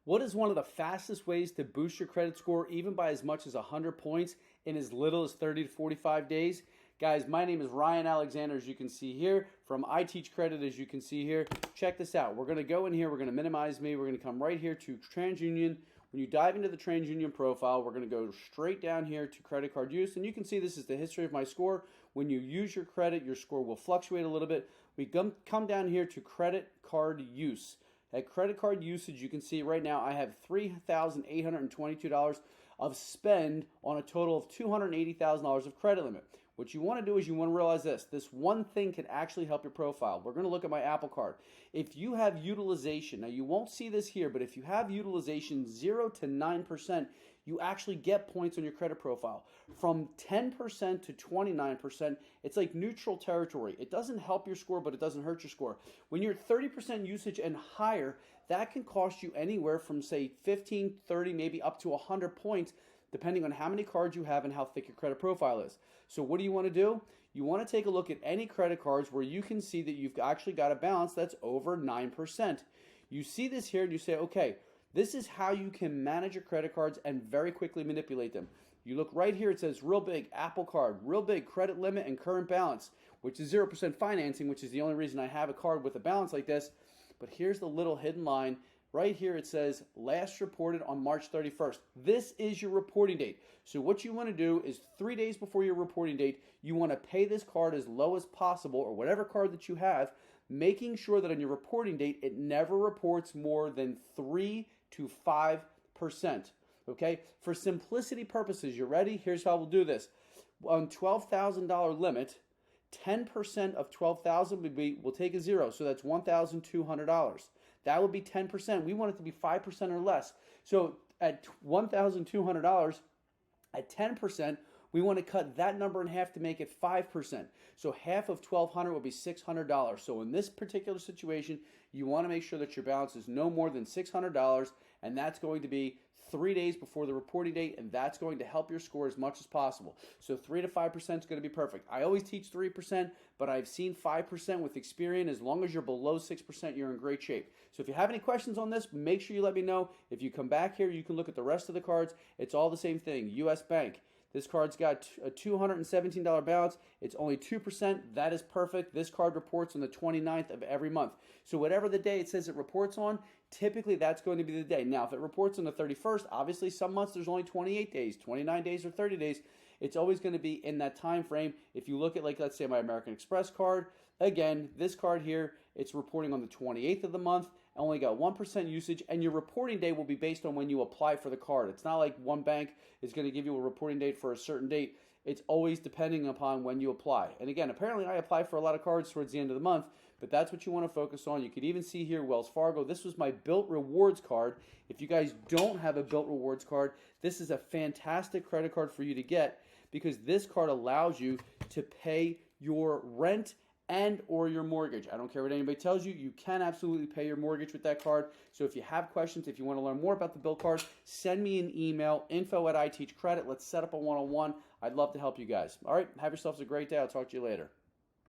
What is one of the fastest ways to boost your credit score, even by as much as 100 points in as little as 30 to 45 days? Guys, my name is Ryan Alexander, as you can see here, from I Teach Credit, as you can see here. Check this out. We're going to go in here. We're going to minimize me. We're going to come right here to TransUnion. When you dive into the TransUnion profile, we're going to go straight down here to credit card use. And you can see this is the history of my score. When you use your credit, your score will fluctuate a little bit. We come down here to credit card use. At credit card usage, you can see right now I have $3,822 of spend on a total of $280,000 of credit limit. What you want to do is you want to realize this one thing can actually help your profile. We're going to look at my Apple Card. If you have utilization, now you won't see this here, but if you have utilization 0 to 9%, you actually get points on your credit profile. From 10% to 29%, it's like neutral territory. It doesn't help your score, but it doesn't hurt your score. When you're 30% usage and higher, that can cost you anywhere from, say, 15, 30, maybe up to 100 points, depending on how many cards you have and how thick your credit profile is. So what do you want to do? You want to take a look at any credit cards where you can see that you've actually got a balance that's over 9%. You see this here and you say, okay, this is how you can manage your credit cards and very quickly manipulate them. You look right here, it says real big, Apple Card, real big, credit limit and current balance, which is 0% financing, which is the only reason I have a card with a balance like this. But here's the little hidden line. Right here it says last reported on March 31st. This is your reporting date. So what you want to do is 3 days before your reporting date, you want to pay this card as low as possible, or whatever card that you have, making sure that on your reporting date it never reports more than 3 to 5%. Okay? For simplicity purposes, you ready? Here's how we'll do this. On $12,000 limit, 10% of $12,000 we'll take a zero, so that's $1,200. That would be 10%. We want it to be 5% or less. So at $1,200, at 10%, we want to cut that number in half to make it 5%. So half of $1,200 will be $600. So in this particular situation, you want to make sure that your balance is no more than $600, and that's going to be 3 days before the reporting date, and that's going to help your score as much as possible. So 3 to 5% is going to be perfect. I always teach 3%, but I've seen 5% with Experian. As long as you're below 6%, you're in great shape. So if you have any questions on this, make sure you let me know. If you come back here, you can look at the rest of the cards. It's all the same thing. U.S. Bank. This card's got a $217 balance. It's only 2%. That is perfect. This card reports on the 29th of every month. So whatever the day it says it reports on, typically that's going to be the day. Now, if it reports on the 31st, obviously some months there's only 28 days, 29 days, or 30 days. It's always going to be in that time frame. If you look at, like, let's say my American Express card, again, this card here, it's reporting on the 28th of the month, only got 1% usage, and your reporting date will be based on when you apply for the card. It's not like one bank is going to give you a reporting date for a certain date. It's always depending upon when you apply. And again, apparently I apply for a lot of cards towards the end of the month, but that's what you want to focus on. You could even see here Wells Fargo. This was my Built Rewards card. If you guys don't have a Built Rewards card, this is a fantastic credit card for you to get, because this card allows you to pay your rent and or your mortgage. I don't care what anybody tells you, you can absolutely pay your mortgage with that card. So if you have questions, if you want to learn more about the Built card, send me an email, info@iteachcredit. Let's set up a one-on-one. I'd love to help you guys. All right, have yourselves a great day. I'll talk to you later.